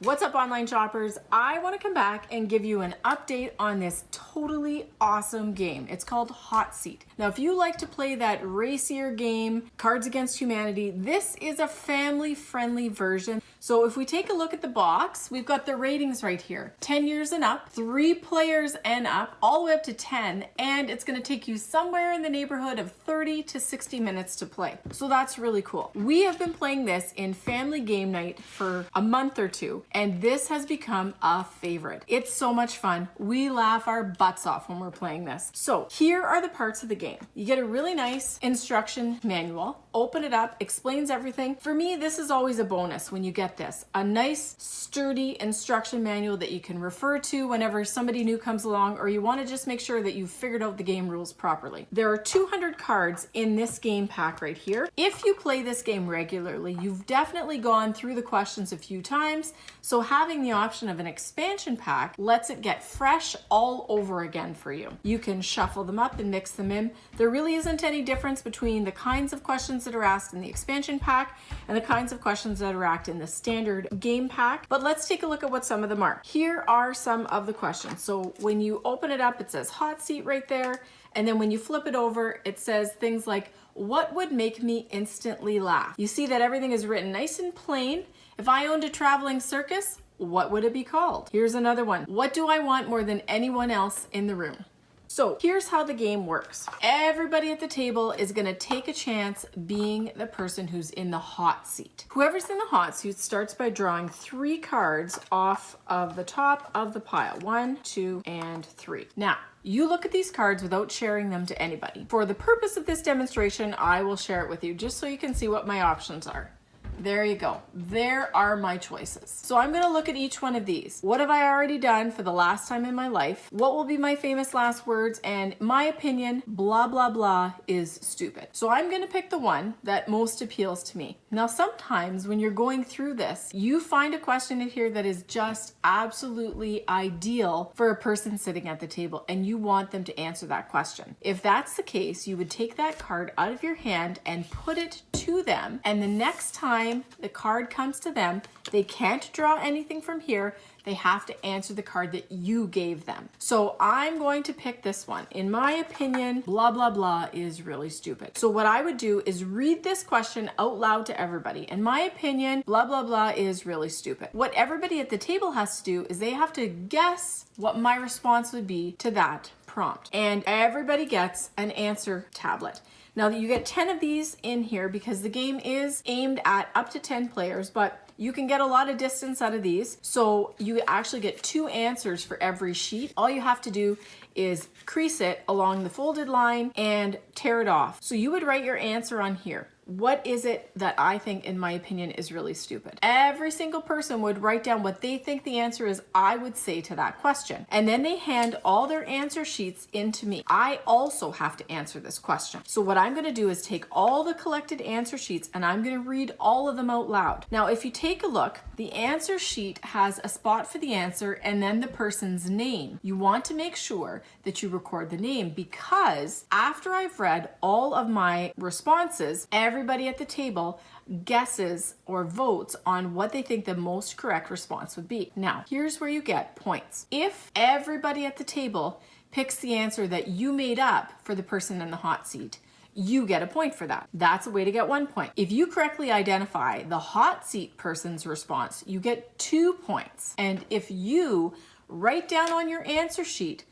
What's up, online shoppers? I want to come back and give you an update on this totally awesome game. It's called Hot Seat. Now, if you like to play that racier game, Cards Against Humanity, this is a family-friendly version. So if we take a look at the box, we've got the ratings right here. 10 years and up, 3 players and up, all the way up to 10, and it's going to take you somewhere in the neighborhood of 30 to 60 minutes to play. So that's really cool. We have been playing this in family game night for a month or two, and this has become a favorite. It's so much fun. We laugh our butts off when we're playing this. So here are the parts of the game. You get a really nice instruction manual. Open it up, explains everything. For me, this is always a bonus when you get this. A nice, sturdy instruction manual that you can refer to whenever somebody new comes along, or you want to just make sure that you've figured out the game rules properly. There are 200 cards in this game pack right here. If you play this game regularly, you've definitely gone through the questions a few times, so having the option of an expansion pack lets it get fresh all over again for you. You can shuffle them up and mix them in. There really isn't any difference between the kinds of questions that are asked in the expansion pack and the kinds of questions that are asked in the standard game pack, but let's take a look at what some of them are. Here are some of the questions. So when you open it up, it says hot seat right there, and then when you flip it over, it says things like, what would make me instantly laugh? You see that everything is written nice and plain. If I owned a traveling circus, what would it be called? Here's another one. What do I want more than anyone else in the room? So here's how the game works. Everybody at the table is gonna take a chance being the person who's in the hot seat. Whoever's in the hot seat starts by drawing 3 cards off of the top of the pile. 1, 2, and 3. Now, you look at these cards without sharing them to anybody. For the purpose of this demonstration, I will share it with you just so you can see what my options are. There you go. There are my choices. So I'm going to look at each one of these. What have I already done for the last time in my life? What will be my famous last words? And my opinion, blah, blah, blah, is stupid. So I'm going to pick the one that most appeals to me. Now, sometimes when you're going through this, you find a question in here that is just absolutely ideal for a person sitting at the table, and you want them to answer that question. If that's the case, you would take that card out of your hand and put it to them, and the next time the card comes to them, they can't draw anything from here. They have to answer the card that you gave them. So I'm going to pick this one. In my opinion, blah, blah, blah is really stupid. So what I would do is read this question out loud to everybody. In my opinion, blah, blah, blah is really stupid. What everybody at the table has to do is they have to guess what my response would be to that prompt. And everybody gets an answer tablet. Now, you get 10 of these in here because the game is aimed at up to 10 players, but you can get a lot of distance out of these. So you actually get 2 answers for every sheet. All you have to do is crease it along the folded line and tear it off. So you would write your answer on here. What is it that I think, in my opinion, is really stupid? Every single person would write down what they think the answer is I would say to that question. And then they hand all their answer sheets into me. I also have to answer this question. So what I'm gonna do is take all the collected answer sheets and I'm gonna read all of them out loud. Now, if you take a look, the answer sheet has a spot for the answer and then the person's name. You want to make sure that you record the name, because after I've read all of my responses, everybody at the table guesses or votes on what they think the most correct response would be. Now, here's where you get points. If everybody at the table picks the answer that you made up for the person in the hot seat, you get a point for that. That's a way to get 1 point. If you correctly identify the hot seat person's response, you get 2 points. And if you write down on your answer sheet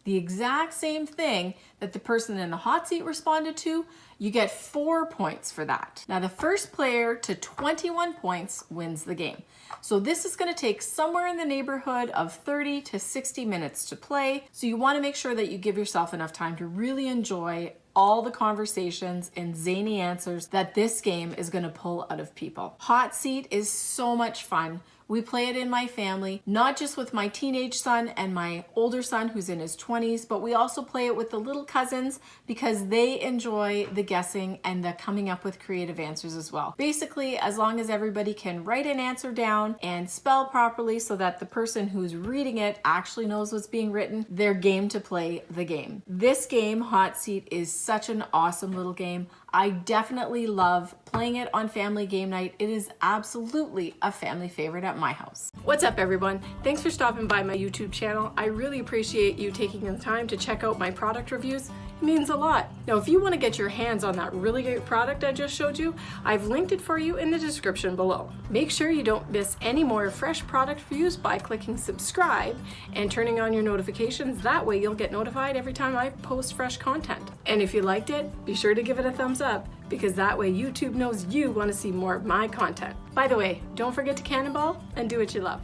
the exact same thing that the person in the hot seat responded to, you get 4 points for that. Now, the first player to 21 points wins the game. So this is going to take somewhere in the neighborhood of 30 to 60 minutes to play. So you want to make sure that you give yourself enough time to really enjoy all the conversations and zany answers that this game is going to pull out of people. Hot seat is so much fun. We play it in my family, not just with my teenage son and my older son who's in his 20s, but we also play it with the little cousins because they enjoy the guessing and the coming up with creative answers as well. Basically, as long as everybody can write an answer down and spell properly so that the person who's reading it actually knows what's being written, they're game to play the game. This game, Hot Seat, is such an awesome little game. I definitely love playing it on family game night. It is absolutely a family favorite at my house. What's up, everyone? Thanks for stopping by my YouTube channel. I really appreciate you taking the time to check out my product reviews. It means a lot. Now, if you want to get your hands on that really great product I just showed you, I've linked it for you in the description below. Make sure you don't miss any more fresh product reviews by clicking subscribe and turning on your notifications. That way you'll get notified every time I post fresh content. And if you liked it, be sure to give it a thumbs up, because that way YouTube knows you want to see more of my content. By the way, don't forget to cannonball and do what you love.